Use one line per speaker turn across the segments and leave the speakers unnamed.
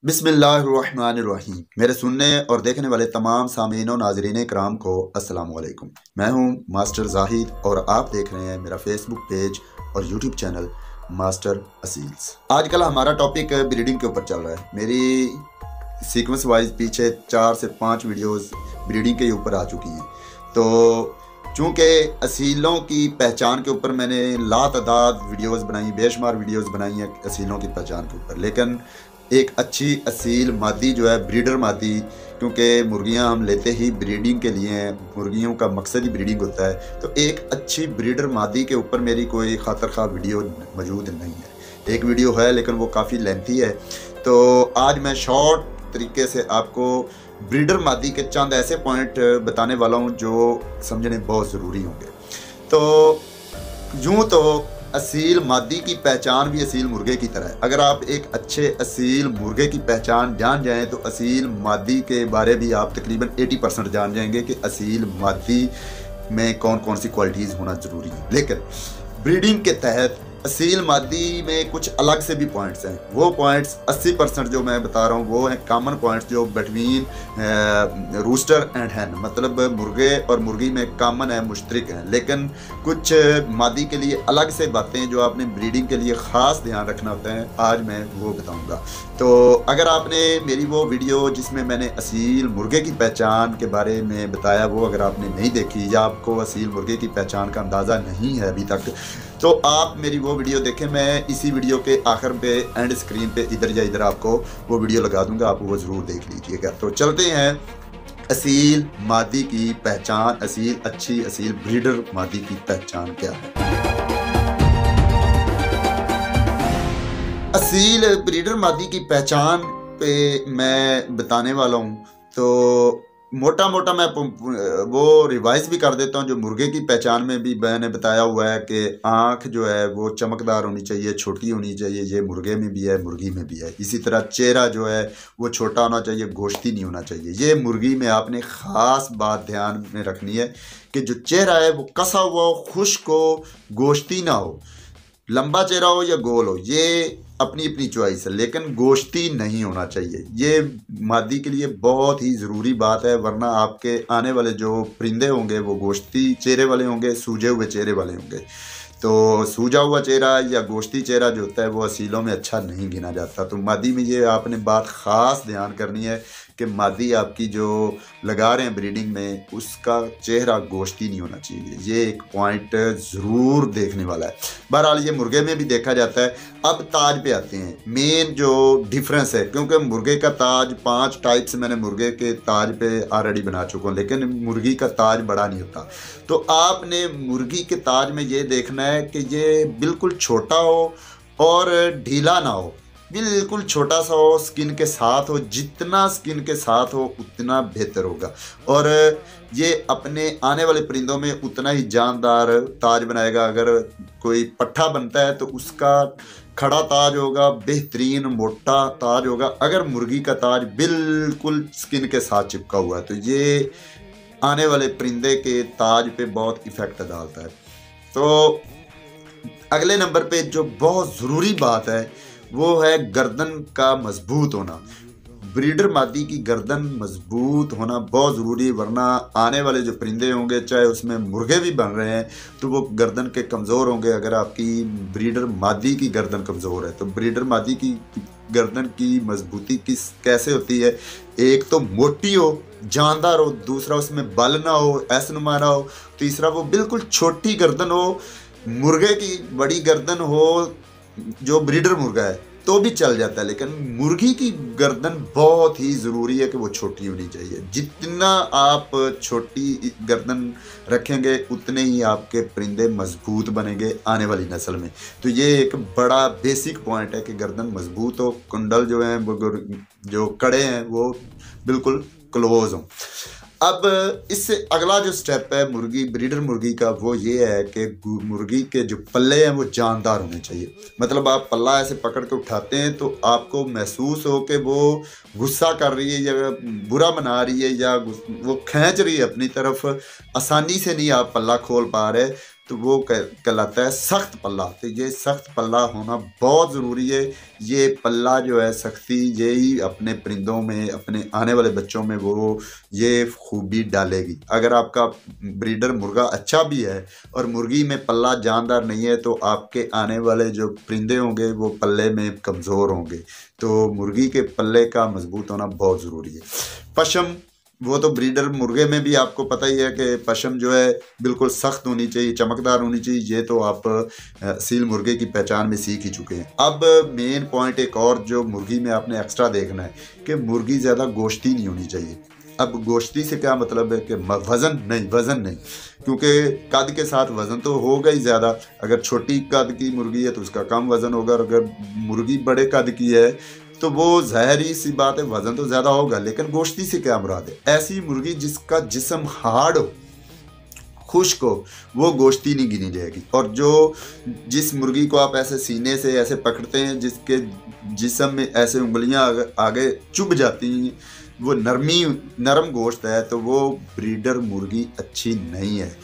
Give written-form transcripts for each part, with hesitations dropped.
बिस्मिल्लाहिर्रहमानिर्रहीम। मेरे सुनने और देखने वाले तमाम सामीन और नाज़रीन इकराम को अस्सलाम वालेकुम। मैं हूं मास्टर जाहिद और आप देख रहे हैं मेरा फेसबुक पेज और यूट्यूब चैनल मास्टर असील्स। आजकल हमारा टॉपिक ब्रीडिंग के ऊपर चल रहा है। मेरी सीक्वेंस वाइज पीछे 4 से 5 वीडियोस ब्रीडिंग के ऊपर आ चुकी हैं। तो चूँकि असीलों की पहचान के ऊपर मैंने लातादाद वीडियोस बनाई, बेशुमार वीडियोस बनाई हैं असीलों की पहचान के ऊपर, लेकिन एक अच्छी असील मादी जो है, ब्रीडर मादी, क्योंकि मुर्गियां हम लेते ही ब्रीडिंग के लिए हैं, मुर्गियों का मकसद ही ब्रीडिंग होता है। तो एक अच्छी ब्रीडर मादी के ऊपर मेरी कोई खातर खा वीडियो मौजूद नहीं है। एक वीडियो है लेकिन वो काफ़ी लेंथी है। तो आज मैं शॉर्ट तरीके से आपको ब्रीडर मादी के चंद ऐसे पॉइंट बताने वाला हूँ जो समझने बहुत ज़रूरी होंगे। तो यूँ तो असील मादी की पहचान भी असील मुर्गे की तरह है। अगर आप एक अच्छे असील मुर्गे की पहचान जान जाएं तो असील मादी के बारे भी आप तकरीबन 80% जान जाएंगे कि असील मादी में कौन कौन सी क्वालिटीज़ होना ज़रूरी है। लेकिन ब्रीडिंग के तहत असील मादी में कुछ अलग से भी पॉइंट्स हैं। वो पॉइंट्स 80% जो मैं बता रहा हूँ वो हैं कॉमन पॉइंट्स जो बिटवीन रूस्टर एंड हैन, मतलब मुर्गे और मुर्गी में कॉमन है, मुश्तरक हैं। लेकिन कुछ मादी के लिए अलग से बातें जो आपने ब्रीडिंग के लिए ख़ास ध्यान रखना होता है, आज मैं वो बताऊँगा। तो अगर आपने मेरी वो वीडियो जिसमें मैंने असील मुर्गे की पहचान के बारे में बताया वो अगर आपने नहीं देखी या आपको असील मुर्गे की पहचान का अंदाज़ा नहीं है अभी तक, तो आप मेरी वो वीडियो देखें। मैं इसी वीडियो के आखिर पे एंड स्क्रीन पे इधर या इधर आपको वो वीडियो लगा दूंगा, आप वो ज़रूर देख लीजिएगा। तो चलते हैं असील मादी की पहचान, असील अच्छी असील ब्रीडर मादी की पहचान क्या है। असील ब्रीडर मादी की पहचान पे मैं बताने वाला हूँ। तो मोटा मोटा मैं वो रिवाइज भी कर देता हूँ जो मुर्गे की पहचान में भी मैंने बताया हुआ है कि आँख जो है वो चमकदार होनी चाहिए, छोटी होनी चाहिए। ये मुर्गे में भी है, मुर्गी में भी है। इसी तरह चेहरा जो है वो छोटा होना चाहिए, गोश्ती नहीं होना चाहिए। ये मुर्गी में आपने ख़ास बात ध्यान में रखनी है कि जो चेहरा है वो कसा हुआ हो, खुश्क हो, गोश्ती ना हो। लंबा चेहरा हो या गोल हो, ये अपनी अपनी चॉइस है, लेकिन गोश्ती नहीं होना चाहिए। ये मादी के लिए बहुत ही ज़रूरी बात है, वरना आपके आने वाले जो परिंदे होंगे वो गोश्ती चेहरे वाले होंगे, सूजे हुए चेहरे वाले होंगे। तो सूजा हुआ चेहरा या गोश्ती चेहरा जो होता है वो असीलों में अच्छा नहीं गिना जाता। तो मादी में ये आपने बात ख़ास ध्यान करनी है कि मादी आपकी जो लगा रहे हैं ब्रीडिंग में उसका चेहरा गोश्ती नहीं होना चाहिए। ये एक पॉइंट ज़रूर देखने वाला है। बहरहाल ये मुर्गे में भी देखा जाता है। अब ताज पे आते हैं। मेन जो डिफरेंस है, क्योंकि मुर्गे का ताज 5 टाइप से मैंने मुर्गे के ताज पे ऑलरेडी बना चुका हूँ, लेकिन मुर्गी का ताज बड़ा नहीं होता। तो आपने मुर्गी के ताज में ये देखना है कि ये बिल्कुल छोटा हो और ढीला ना हो, बिल्कुल छोटा सा हो, स्किन के साथ हो। जितना स्किन के साथ हो उतना बेहतर होगा और ये अपने आने वाले परिंदों में उतना ही जानदार ताज बनाएगा। अगर कोई पट्ठा बनता है तो उसका खड़ा ताज होगा, बेहतरीन मोटा ताज होगा। अगर मुर्गी का ताज बिल्कुल स्किन के साथ चिपका हुआ है तो ये आने वाले परिंदे के ताज पे बहुत इफ़ेक्ट डालता है। तो अगले नंबर पे जो बहुत ज़रूरी बात है वो है गर्दन का मजबूत होना। ब्रीडर मादी की गर्दन मजबूत होना बहुत ज़रूरी है, वरना आने वाले जो परिंदे होंगे, चाहे उसमें मुर्गे भी बन रहे हैं, तो वो गर्दन के कमज़ोर होंगे। अगर आपकी ब्रीडर मादी की गर्दन कमज़ोर है तो ब्रीडर मादी की गर्दन की मजबूती कैसे होती है? एक तो मोटी हो, जानदार हो, दूसरा उसमें बल ना हो, ऐसनुमा ना हो, तीसरा वो बिल्कुल छोटी गर्दन हो। मुर्गे की बड़ी गर्दन हो जो ब्रीडर मुर्गा है तो भी चल जाता है, लेकिन मुर्गी की गर्दन बहुत ही ज़रूरी है कि वो छोटी होनी चाहिए। जितना आप छोटी गर्दन रखेंगे उतने ही आपके परिंदे मजबूत बनेंगे आने वाली नस्ल में। तो ये एक बड़ा बेसिक पॉइंट है कि गर्दन मजबूत हो, कुंडल जो हैं जो कड़े हैं वो बिल्कुल क्लोज हों। अब इससे अगला जो स्टेप है मुर्गी ब्रीडर मुर्गी का वो ये है कि मुर्गी के जो पल्ले हैं वो जानदार होने चाहिए। मतलब आप पल्ला ऐसे पकड़ के उठाते हैं तो आपको महसूस हो कि वो गुस्सा कर रही है या बुरा मना रही है या वो खींच रही है अपनी तरफ। आसानी से नहीं आप पल्ला खोल पा रहे। तो वो कहलाता है सख्त पल्ला। तो ये सख्त पल्ला होना बहुत ज़रूरी है। ये पल्ला जो है सख्ती, यही अपने परिंदों में, अपने आने वाले बच्चों में वो ये खूबी डालेगी। अगर आपका ब्रीडर मुर्गा अच्छा भी है और मुर्गी में पल्ला जानदार नहीं है, तो आपके आने वाले जो परिंदे होंगे वो पल्ले में कमज़ोर होंगे। तो मुर्गी के पल्ले का मजबूत होना बहुत ज़रूरी है। पशम, वो तो ब्रीडर मुर्गे में भी आपको पता ही है कि पशम जो है बिल्कुल सख्त होनी चाहिए, चमकदार होनी चाहिए। ये तो आप सील मुर्गे की पहचान में सीख ही चुके हैं। अब मेन पॉइंट एक और जो मुर्गी में आपने एक्स्ट्रा देखना है कि मुर्गी ज़्यादा गोश्ती नहीं होनी चाहिए। अब गोश्ती से क्या मतलब है कि वज़न नहीं, क्योंकि कद के साथ वज़न तो होगा ही ज़्यादा। अगर छोटी कद की मुर्गी है तो उसका कम वज़न होगा, और अगर मुर्गी बड़े कद की है तो वो ज़ाहिरी सी बात है वज़न तो ज़्यादा होगा। लेकिन गोश्ती से क्या मुराद है? ऐसी मुर्गी जिसका जिस्म हार्ड हो, खुश्क हो, वो गोश्ती नहीं गिनी जाएगी। और जिस मुर्गी को आप ऐसे सीने से ऐसे पकड़ते हैं, जिसके जिस्म में ऐसे उंगलियां आगे चुभ जाती हैं, वो नरम गोश्त है, तो वो ब्रीडर मुर्गी अच्छी नहीं है।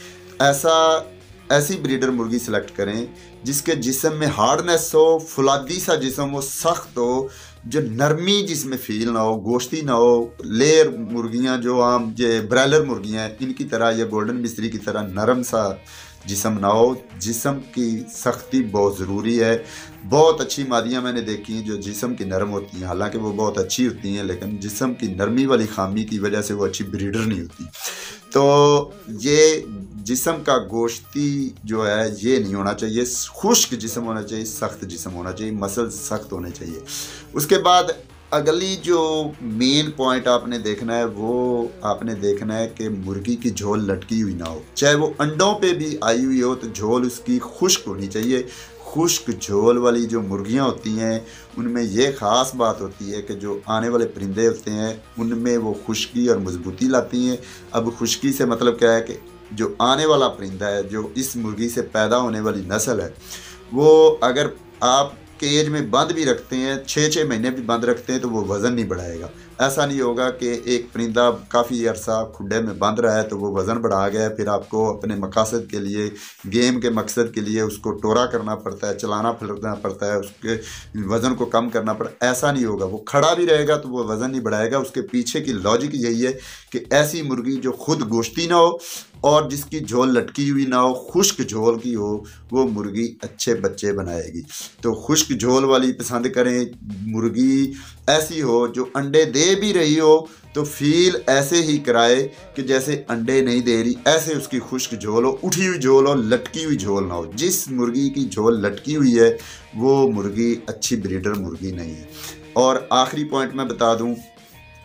ऐसी ब्रीडर मुर्गी सेलेक्ट करें जिसके जिस्म में हार्डनेस हो, फुलादी सा जिस्म हो, सख्त हो, जो नरमी जिसमें फील ना हो, गोश्ती ना हो। लेयर मुर्गियां जो आम ये ब्रायलर मुर्गियां हैं, इनकी तरह या गोल्डन मिस्त्री की तरह नरम सा जिस्म ना हो। जिस्म की सख्ती बहुत ज़रूरी है। बहुत अच्छी मादियाँ मैंने देखी हैं जो जिस्म की नरम होती हैं, हालांकि वो बहुत अच्छी होती हैं, लेकिन जिस्म की नरमी वाली खामी की वजह से वो अच्छी ब्रीडर नहीं होती। तो ये जिस्म का गोश्ती जो है ये नहीं होना चाहिए, खुश्क जिस्म होना चाहिए, सख्त जिस्म होना चाहिए, मसल सख्त होने चाहिए। उसके बाद अगली जो मेन पॉइंट आपने देखना है, वो आपने देखना है कि मुर्गी की झोल लटकी हुई ना हो। चाहे वो अंडों पे भी आई हुई हो तो झोल उसकी खुश्क होनी चाहिए। खुश्क झोल वाली जो मुर्गियां होती हैं उनमें ये ख़ास बात होती है कि जो आने वाले परिंदे होते हैं उनमें वो खुश्की और मजबूती लाती हैं। अब खुश्की से मतलब क्या है कि जो आने वाला परिंदा है, जो इस मुर्गी से पैदा होने वाली नस्ल है, वो अगर आप केज में बंद भी रखते हैं, 6-6 महीने भी बंद रखते हैं, तो वो वज़न नहीं बढ़ाएगा। ऐसा नहीं होगा कि एक परिंदा काफ़ी अरसा खुडे में बंद रहा है तो वो वज़न बढ़ा गया है, फिर आपको अपने मकसद के लिए, गेम के मकसद के लिए उसको टोरा करना पड़ता है, चलाना फिरना पड़ता है, उसके वज़न को कम करना पड़ता है। ऐसा नहीं होगा। वो खड़ा भी रहेगा तो वो वज़न नहीं बढ़ाएगा। उसके पीछे की लॉजिक यही है कि ऐसी मुर्गी जो खुद गोश्ती ना हो और जिसकी झोल लटकी हुई ना हो, खुश्क झोल की हो, वो मुर्गी अच्छे बच्चे बनाएगी। तो खुश्क झोल वाली पसंद करें। मुर्गी ऐसी हो जो अंडे दे भी रही हो तो फील ऐसे ही कराए कि जैसे अंडे नहीं दे रही, ऐसे उसकी खुश्क झोल हो, उठी हुई झोल हो, लटकी हुई झोल ना हो। जिस मुर्गी की झोल लटकी हुई है वो मुर्गी अच्छी ब्रीडर मुर्गी नहीं है। और आखिरी पॉइंट मैं बता दूं,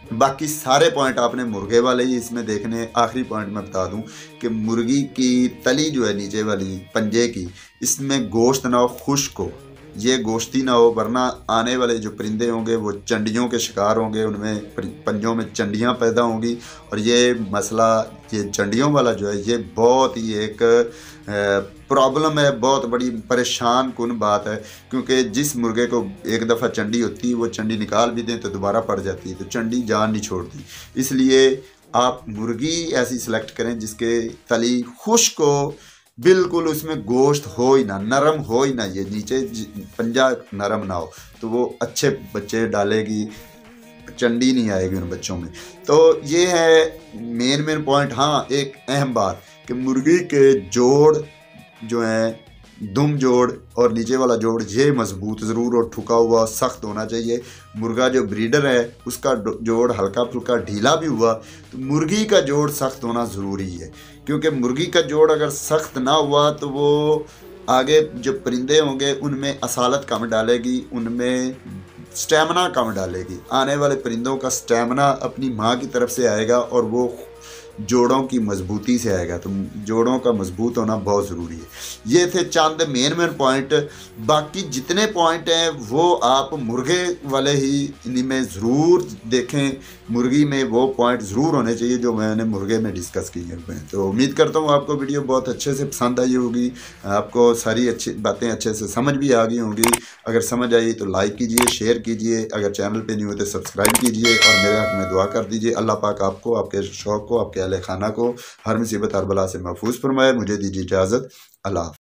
बाकी सारे पॉइंट आपने मुर्गे वाले ही इसमें देखने हैं। आखिरी पॉइंट मैं बता दूं कि मुर्गी की तली जो है नीचे वाली पंजे की, इसमें गोश्त ना हो, खुश्क हो, ये गोश्ती ना हो, वरना आने वाले जो परिंदे होंगे वो चंडियों के शिकार होंगे, उनमें पंजों में चंडियां पैदा होंगी। और ये मसला, ये चंडियों वाला जो है, ये बहुत ही एक प्रॉब्लम है, बहुत बड़ी परेशान कुन बात है। क्योंकि जिस मुर्गे को एक दफ़ा चंडी होती है, वो चंडी निकाल भी दें तो दोबारा पड़ जाती है, तो चंडी जान नहीं छोड़ती। इसलिए आप मुर्गी ऐसी सिलेक्ट करें जिसके तली खुश्क हो, बिल्कुल उसमें गोश्त हो ही ना, नरम हो ही ना, ये नीचे पंजा नरम ना हो, तो वो अच्छे बच्चे डालेगी, चंडी नहीं आएगी उन बच्चों में। तो ये है मेन पॉइंट। हाँ, एक अहम बात कि मुर्गी के जोड़ जो हैं, दुम जोड़ और नीचे वाला जोड़, ये मजबूत ज़रूर और ठुका हुआ सख्त होना चाहिए। मुर्गा जो ब्रीडर है उसका जोड़ हल्का फुल्का ढीला भी हुआ तो मुर्गी का जोड़ सख्त होना ज़रूरी है। क्योंकि मुर्गी का जोड़ अगर सख्त ना हुआ तो वो आगे जो परिंदे होंगे उनमें असालत कम डालेगी, उनमें स्टेमिना कम डालेगी। आने वाले परिंदों का स्टेमिना अपनी माँ की तरफ से आएगा और वो जोड़ों की मजबूती से आएगा। तो जोड़ों का मजबूत होना बहुत ज़रूरी है। ये थे चंद मेन पॉइंट। बाकी जितने पॉइंट हैं वो आप मुर्गे वाले ही इनमें ज़रूर देखें मुर्गी में वो पॉइंट ज़रूर होने चाहिए जो मैंने मुर्गे में डिस्कस किए हुए हैं। तो उम्मीद करता हूँ आपको वीडियो बहुत अच्छे से पसंद आई होगी, आपको सारी अच्छी बातें अच्छे से समझ भी आ गई होंगी। अगर समझ आई तो लाइक कीजिए, शेयर कीजिए, अगर चैनल पे नहीं हो तो सब्सक्राइब कीजिए और मेरे हक़ में दुआ कर दीजिए। अल्लाह पाक आपको, आपके शौक़ को, आपके अहले खाना को हर मुसीबत हर बला से महफूज फरमाए। मुझे दीजिए इजाज़त। अल्लाह।